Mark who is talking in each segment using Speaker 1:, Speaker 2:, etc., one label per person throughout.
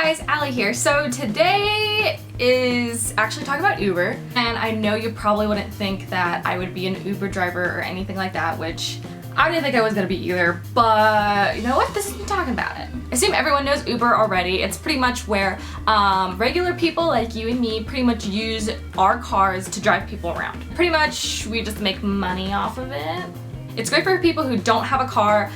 Speaker 1: guys, Allie here. So today is actually talking about Uber, and I know you probably wouldn't think that I would be an Uber driver or anything like that, which I didn't think I was gonna be either, but you know what? This is me talking about it. I assume everyone knows Uber already. It's pretty much where regular people like you and me pretty much use our cars to drive people around. Pretty much we just make money off of it. It's great for people who don't have a car,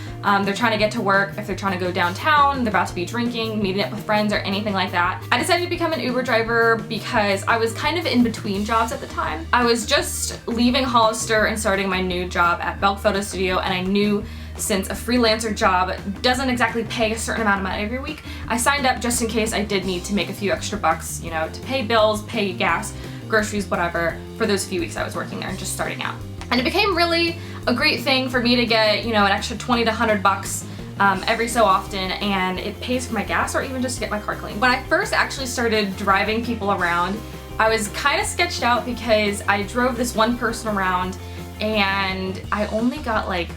Speaker 1: they're trying to get to work, if they're trying to go downtown, they're about to be drinking, meeting up with friends or anything like that. I decided to become an Uber driver because I was kind of in between jobs at the time. I was just leaving Hollister and starting my new job at Belk Photo Studio, and I knew since a freelancer job doesn't exactly pay a certain amount of money every week, I signed up just in case I did need to make a few extra bucks, you know, to pay bills, pay gas, groceries, whatever, for those few weeks I was working there and just starting out. And it became really a great thing for me to get, you know, an extra 20 to 100 bucks every so often, and it pays for my gas or even just to get my car clean. When I first actually started driving people around, I was kind of sketched out because I drove this one person around and I only got like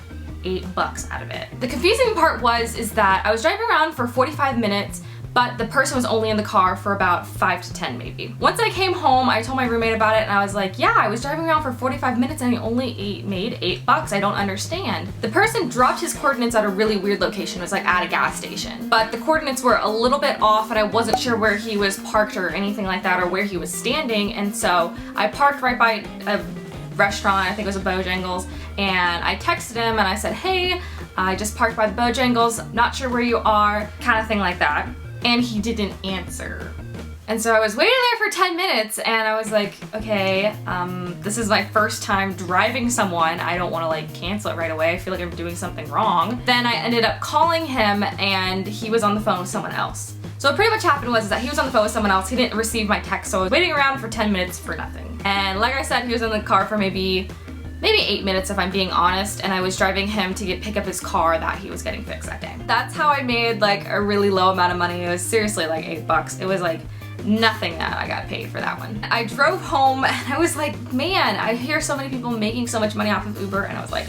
Speaker 1: $8 out of it. The confusing part is that I was driving around for 45 minutes, but the person was only in the car for about 5 to 10 maybe. Once I came home, I told my roommate about it and I was like, yeah, I was driving around for 45 minutes and I only made $8. I don't understand. The person dropped his coordinates at a really weird location. It was like at a gas station. But the coordinates were a little bit off and I wasn't sure where he was parked or anything like that or where he was standing, and so I parked right by a restaurant, I think it was a Bojangles, and I texted him and I said, hey, I just parked by the Bojangles, not sure where you are, kind of thing like that. And he didn't answer. And so I was waiting there for 10 minutes and I was like, okay, this is my first time driving someone. I don't want to like cancel it right away. I feel like I'm doing something wrong. Then I ended up calling him and he was on the phone with someone else. So what pretty much happened was that he was on the phone with someone else. He didn't receive my text, so I was waiting around for 10 minutes for nothing. And like I said, he was in the car for maybe 8 minutes if I'm being honest, and I was driving him to pick up his car that he was getting fixed that day. That's how I made like a really low amount of money. It was seriously like $8. It was like nothing that I got paid for that one. I drove home and I was like, man, I hear so many people making so much money off of Uber, and I was like,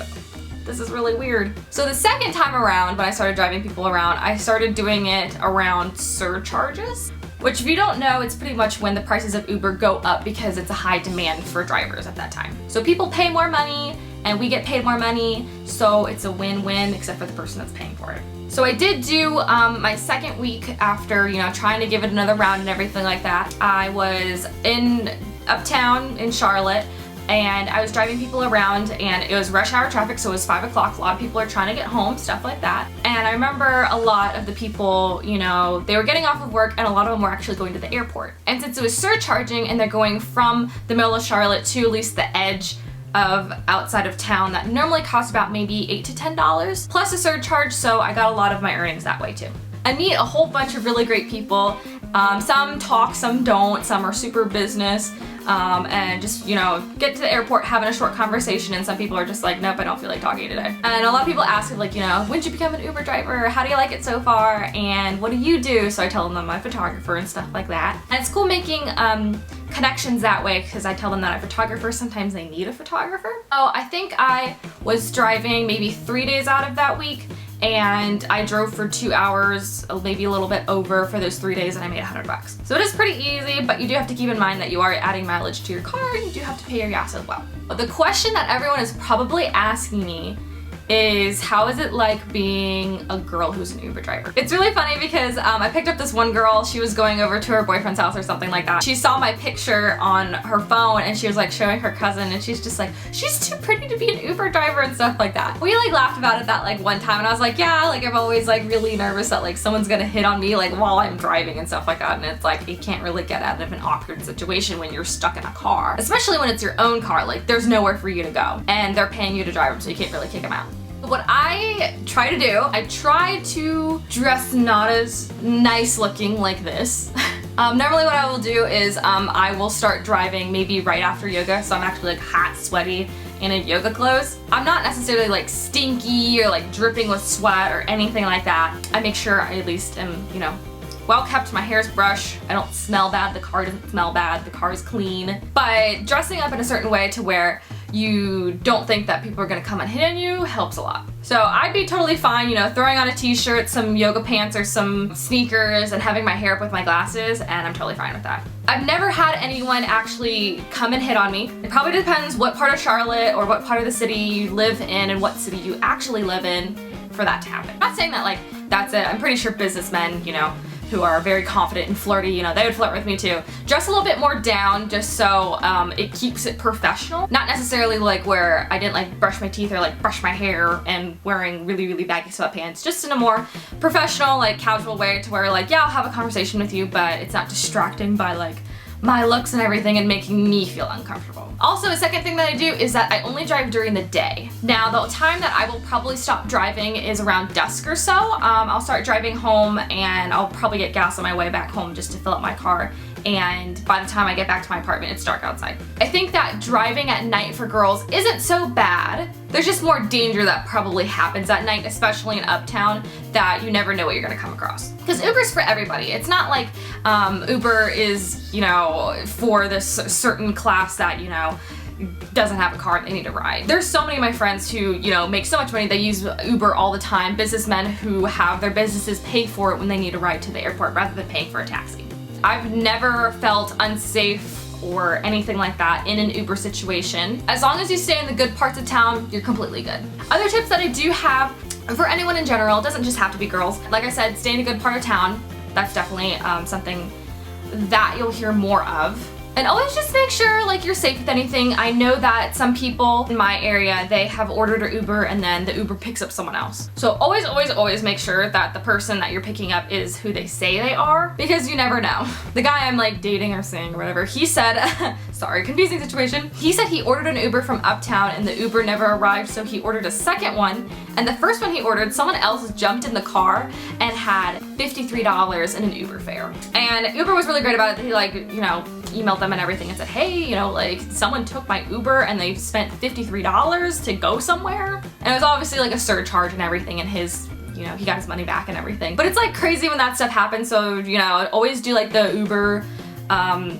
Speaker 1: this is really weird. So the second time around when I started driving people around, I started doing it around surcharges. Which, if you don't know, it's pretty much when the prices of Uber go up because it's a high demand for drivers at that time. So people pay more money and we get paid more money, so it's a win-win except for the person that's paying for it. So I did do my second week after, you know, trying to give it another round and everything like that. I was in uptown in Charlotte and I was driving people around, and it was rush hour traffic, so it was 5 o'clock. A lot of people are trying to get home, stuff like that. And I remember a lot of the people, you know, they were getting off of work and a lot of them were actually going to the airport. And since it was surcharging and they're going from the middle of Charlotte to at least the edge of outside of town, that normally costs about maybe $8 to $10 plus a surcharge, so I got a lot of my earnings that way too. I meet a whole bunch of really great people. Some talk, some don't, some are super business, and just, you know, get to the airport having a short conversation, and some people are just like, nope, I don't feel like talking today. And a lot of people ask me, like, you know, when did you become an Uber driver? How do you like it so far? And what do you do? So I tell them I'm a photographer and stuff like that. And it's cool making connections that way because I tell them that I'm a photographer. Sometimes they need a photographer. Oh, I think I was driving maybe 3 days out of that week, and I drove for 2 hours, maybe a little bit over for those 3 days, and I made $100. So it is pretty easy, but you do have to keep in mind that you are adding mileage to your car, and you do have to pay your gas as well. But the question that everyone is probably asking me is, how is it like being a girl who's an Uber driver? It's really funny because I picked up this one girl. She was going over to her boyfriend's house or something like that. She saw my picture on her phone and she was like showing her cousin, and she's just like, she's too pretty to be an Uber driver and stuff like that. We like laughed about it that like one time, and I was like, yeah, like I'm always like really nervous that like someone's gonna hit on me like while I'm driving and stuff like that, and it's like you can't really get out of an awkward situation when you're stuck in a car, especially when it's your own car. Like there's nowhere for you to go and they're paying you to drive them, so you can't really kick them out. What I try to do, I try to dress not as nice looking like this. Normally what I will do is I will start driving maybe right after yoga, so I'm actually like hot, sweaty, in a yoga clothes. I'm not necessarily like stinky or like dripping with sweat or anything like that. I make sure I at least am, you know, well kept, my hair's brushed, I don't smell bad, the car doesn't smell bad, the car is clean. But dressing up in a certain way to where you don't think that people are gonna come and hit on you helps a lot. So I'd be totally fine, you know, throwing on a t-shirt, some yoga pants or some sneakers and having my hair up with my glasses, and I'm totally fine with that. I've never had anyone actually come and hit on me. It probably depends what part of Charlotte or what part of the city you live in and what city you actually live in for that to happen. I'm not saying that like that's it. I'm pretty sure businessmen, you know, who are very confident and flirty, you know, they would flirt with me too. Dress a little bit more down just so it keeps it professional. Not necessarily like where I didn't like brush my teeth or like brush my hair and wearing really, really baggy sweatpants. Just in a more professional, like casual way to where like, yeah, I'll have a conversation with you, but it's not distracting by like my looks and everything and making me feel uncomfortable. Also, a second thing that I do is that I only drive during the day. Now, the time that I will probably stop driving is around dusk or so. I'll start driving home and I'll probably get gas on my way back home just to fill up my car. And by the time I get back to my apartment, it's dark outside. I think that driving at night for girls isn't so bad. There's just more danger that probably happens at night, especially in Uptown, that you never know what you're gonna come across. Because Uber's for everybody. It's not like Uber is, you know, for this certain class that, you know, doesn't have a car and they need a ride. There's so many of my friends who, you know, make so much money, they use Uber all the time. Businessmen who have their businesses pay for it when they need a ride to the airport rather than paying for a taxi. I've never felt unsafe or anything like that in an Uber situation. As long as you stay in the good parts of town, you're completely good. Other tips that I do have for anyone in general, it doesn't just have to be girls. Like I said, stay in a good part of town. That's definitely something that you'll hear more of. And always just make sure like you're safe with anything. I know that some people in my area, they have ordered an Uber and then the Uber picks up someone else. So always, always, always make sure that the person that you're picking up is who they say they are, because you never know. The guy I'm like dating or seeing or whatever, he said, sorry, confusing situation. He said he ordered an Uber from Uptown and the Uber never arrived, so he ordered a second one. And the first one he ordered, someone else jumped in the car and had $53 in an Uber fare. And Uber was really great about it. He like, you know, emailed them and everything and said, hey, you know, like someone took my Uber and they spent $53 to go somewhere. And it was obviously like a surcharge and everything, and his, you know, he got his money back and everything. But it's like crazy when that stuff happens. So, you know, always do like the Uber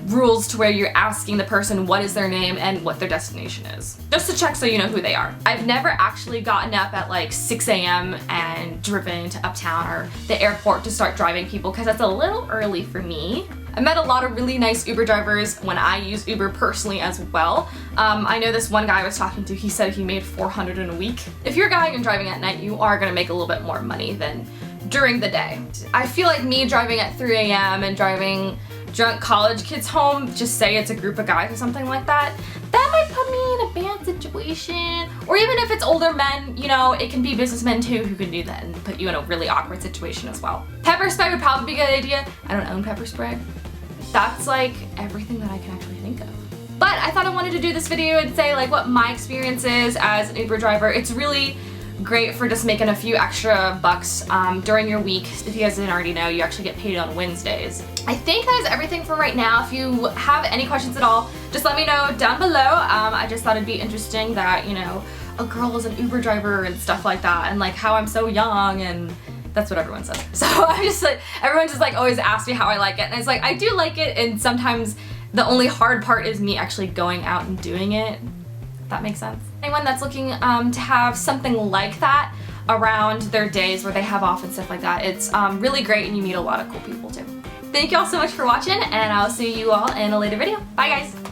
Speaker 1: rules to where you're asking the person what is their name and what their destination is, just to check so you know who they are. I've never actually gotten up at like 6 a.m. and driven to Uptown or the airport to start driving people, because that's a little early for me. I met a lot of really nice Uber drivers when I use Uber personally as well. I know this one guy I was talking to, he said he made $400 in a week. If you're a guy and driving at night, you are gonna make a little bit more money than during the day. I feel like me driving at 3 a.m. and driving drunk college kids home, just say it's a group of guys or something like that, that might put me in a bad situation. Or even if it's older men, you know, it can be businessmen too who can do that and put you in a really awkward situation as well. Pepper spray would probably be a good idea. I don't own pepper spray. That's like everything that I can actually think of. But I thought I wanted to do this video and say like what my experience is as an Uber driver. It's really great for just making a few extra bucks during your week. If you guys didn't already know, you actually get paid on Wednesdays. I think that is everything for right now. If you have any questions at all, just let me know down below. I just thought it'd be interesting that, you know, a girl is an Uber driver and stuff like that, and like how I'm so young, and that's what everyone says. So I just like, everyone just like always asks me how I like it, and it's like, I do like it, and sometimes the only hard part is me actually going out and doing it. That makes sense. Anyone that's looking to have something like that around their days where they have off and stuff like that, it's really great, and you meet a lot of cool people too. Thank you all so much for watching, and I'll see you all in a later video. Bye guys!